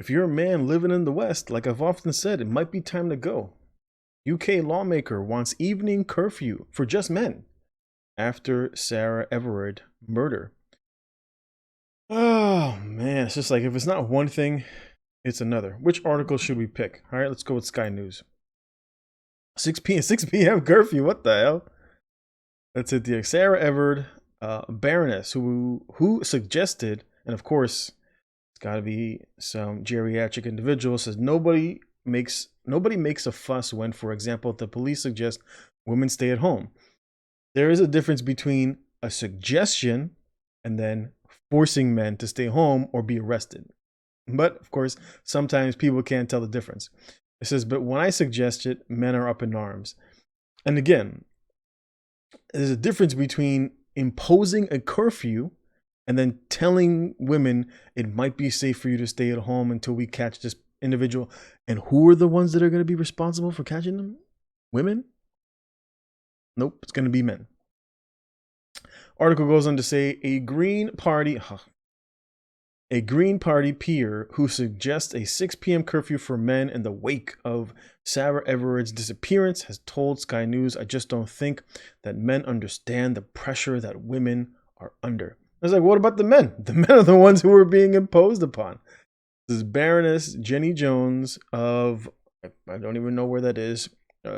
If you're a man living in the West, like I've often said, it might be time to go. UK lawmaker wants evening curfew for just men after Sarah Everard murder. Oh man, it's just like if it's not one thing, it's another. Which article should we pick? All right, let's go with Sky News. 6 p.m. curfew. What the hell? That's it. The Sarah Everard, Baroness, who suggested, and of course, it's got to be some geriatric individual, says nobody makes a fuss when, for example, the police suggest women stay at home. There is a difference between a suggestion and then forcing men to stay home or be arrested. But of course, sometimes people can't tell the difference. It says, but when I suggest it, men are up in arms. And again, there's a difference between imposing a curfew and then telling women it might be safe for you to stay at home until we catch this individual. And who are the ones that are going to be responsible for catching them? Women? Nope, it's going to be men. Article goes on to say a Green Party peer who suggests a 6 p.m. curfew for men in the wake of Sarah Everard's disappearance has told Sky News, I just don't think that men understand the pressure that women are under. I was like, what about the men? The men are the ones who are being imposed upon. This is Baroness Jenny Jones of, I don't even know where that is,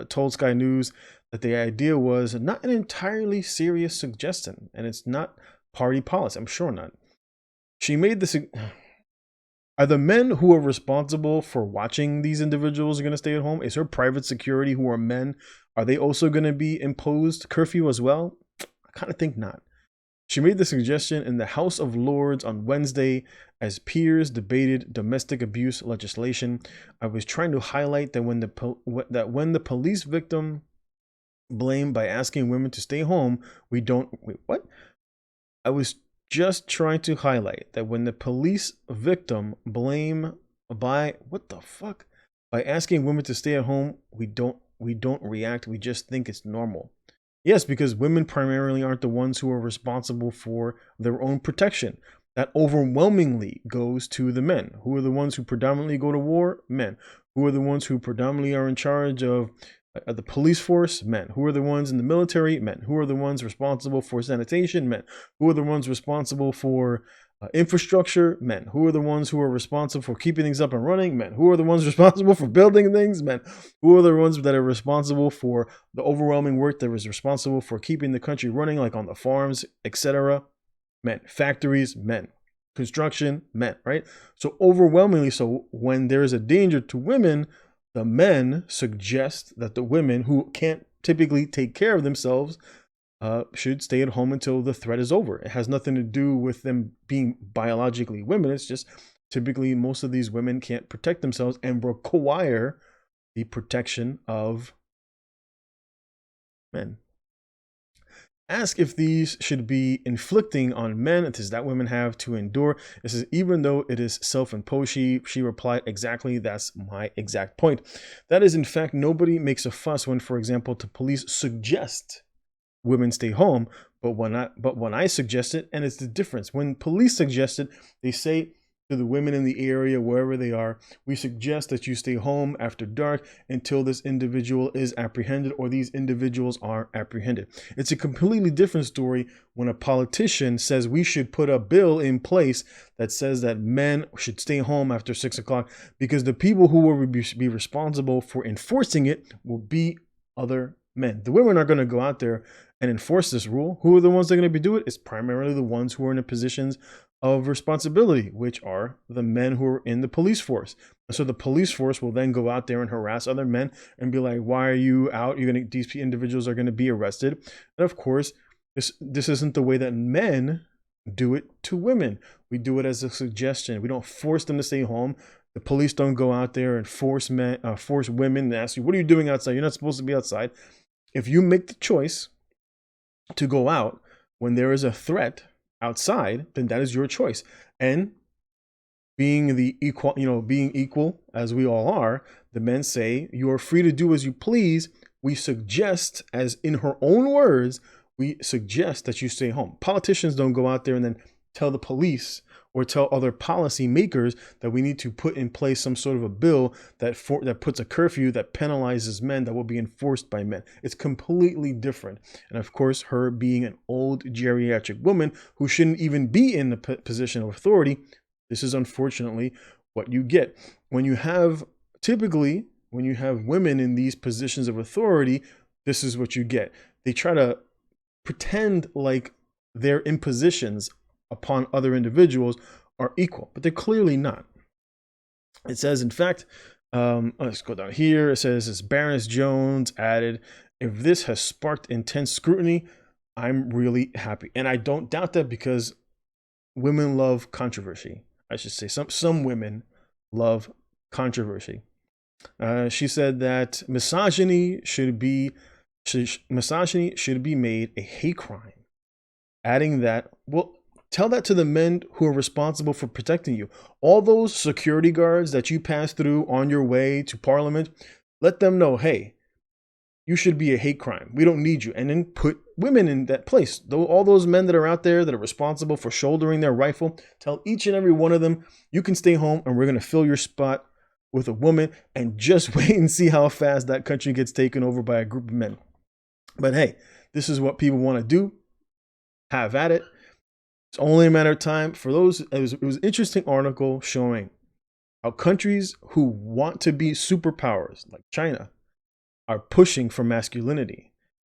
told Sky News that the idea was not an entirely serious suggestion, and it's not party policy. I'm sure not. She made this. Are the men who are responsible for watching these individuals going to stay at home? Is her private security, who are men, are they also going to be imposed curfew as well? I kind of think not. She made the suggestion in the House of Lords on Wednesday as peers debated domestic abuse legislation. I was trying to highlight that when the police victim blamed by asking women to stay home, we don't. Wait, what? I was just trying to highlight that when the police victim blame by what the fuck by asking women to stay at home, we don't react. We just think it's normal. Yes, because women primarily aren't the ones who are responsible for their own protection. That overwhelmingly goes to the men. Who are the ones who predominantly go to war? Men. Who are the ones who predominantly are in charge of the police force? Men. Who are the ones in the military? Men. Who are the ones responsible for sanitation? Men. Who are the ones responsible for infrastructure? Men. Who are the ones who are responsible for keeping things up and running? Men. Who are the ones responsible for building things? Men. Who are the ones that are responsible for the overwhelming work that is responsible for keeping the country running, like on the farms, etc.? Men. Factories? Men. Construction? Men. Right? So overwhelmingly, so when there is a danger to women, the men suggest that the women who can't typically take care of themselves should stay at home until the threat is over. It has nothing to do with them being biologically women. It's just typically most of these women can't protect themselves and require the protection of men. Ask if these should be inflicting on men. It is that women have to endure. This is even though it is self-imposed. She replied, exactly, that's my exact point. That is, in fact, nobody makes a fuss when, for example, the police suggest women stay home. But when I suggest it, and it's the difference. When police suggest it, they say to the women in the area, wherever they are, we suggest that you stay home after dark until this individual is apprehended or these individuals are apprehended. It's a completely different story when a politician says we should put a bill in place that says that men should stay home after 6 o'clock, because the people who will be responsible for enforcing it will be other men. The women are going to go out there and enforce this rule. Who are the ones that are going to be doing it? It's primarily the ones who are in the positions of responsibility, which are the men who are in the police force. So the police force will then go out there and harass other men and be like, why are you out? These individuals are going to be arrested. And of course, this isn't the way that men do it to women. We do it as a suggestion. We don't force them to stay home. The police don't go out there and force women and ask you, what are you doing outside? You're not supposed to be outside. If you make the choice to go out when there is a threat outside, then that is your choice. And being equal as we all are, the men say you are free to do as you please. We suggest, as in her own words, we suggest that you stay home. Politicians don't go out there and then tell the police or tell other policy makers that we need to put in place some sort of a bill that puts a curfew that penalizes men that will be enforced by men. It's completely different. And of course, her being an old geriatric woman who shouldn't even be in the position of authority, this is unfortunately what you get. When you have women in these positions of authority, this is what you get. They try to pretend like their impositions upon other individuals are equal, but they're clearly not. It says, in fact, let's go down here. It says, as Baroness Jones added, if this has sparked intense scrutiny, I'm really happy. And I don't doubt that, because women love controversy. I should say some women love controversy. She said that misogyny should be made a hate crime, adding that, well, tell that to the men who are responsible for protecting you. All those security guards that you pass through on your way to Parliament, let them know, hey, you should be a hate crime. We don't need you. And then put women in that place. All those men that are out there that are responsible for shouldering their rifle, tell each and every one of them, you can stay home and we're going to fill your spot with a woman, and just wait and see how fast that country gets taken over by a group of men. But hey, this is what people want to do. Have at it. It's only a matter of time. For those, it was an interesting article showing how countries who want to be superpowers, like China, are pushing for masculinity.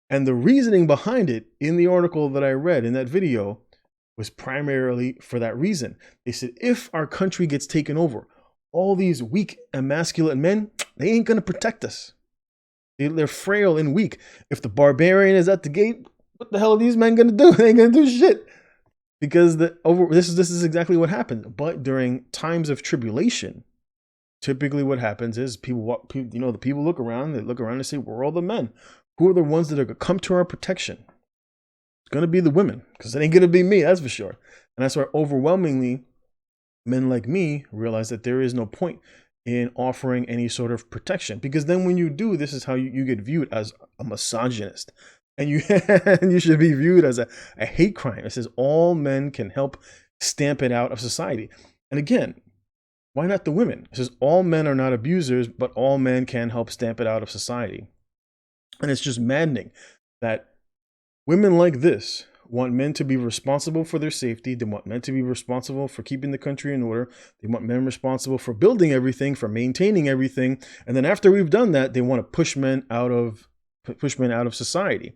And the reasoning behind it in the article that I read in that video was primarily for that reason. They said, if our country gets taken over, all these weak, emasculate men, they ain't going to protect us. They're frail and weak. If the barbarian is at the gate, what the hell are these men going to do? They ain't going to do shit. Because this is exactly what happens. But during times of tribulation, typically what happens is the people look around, and say, where are all the men? Who are the ones that are going to come to our protection? It's going to be the women, because it ain't going to be me, that's for sure. And that's why overwhelmingly men like me realize that there is no point in offering any sort of protection, because then when you do, this is how you get viewed as a misogynist, and you should be viewed as a hate crime. It says all men can help stamp it out of society. And again, why not the women? It says all men are not abusers, but all men can help stamp it out of society. And it's just maddening that women like this want men to be responsible for their safety. They want men to be responsible for keeping the country in order. They want men responsible for building everything, for maintaining everything. And then after we've done that, they want to push men out of society.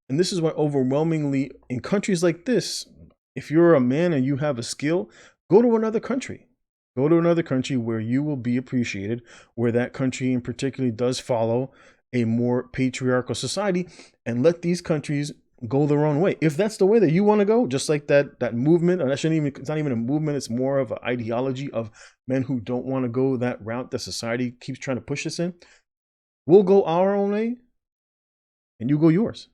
And this is why overwhelmingly in countries like this, if you're a man and you have a skill, go to another country. Go to another country where you will be appreciated, where that country in particular does follow a more patriarchal society, and let these countries go their own way. If that's the way that you want to go, just like that movement, or it's not even a movement, it's more of an ideology of men who don't want to go that route that society keeps trying to push us in. We'll go our own way and you go yours.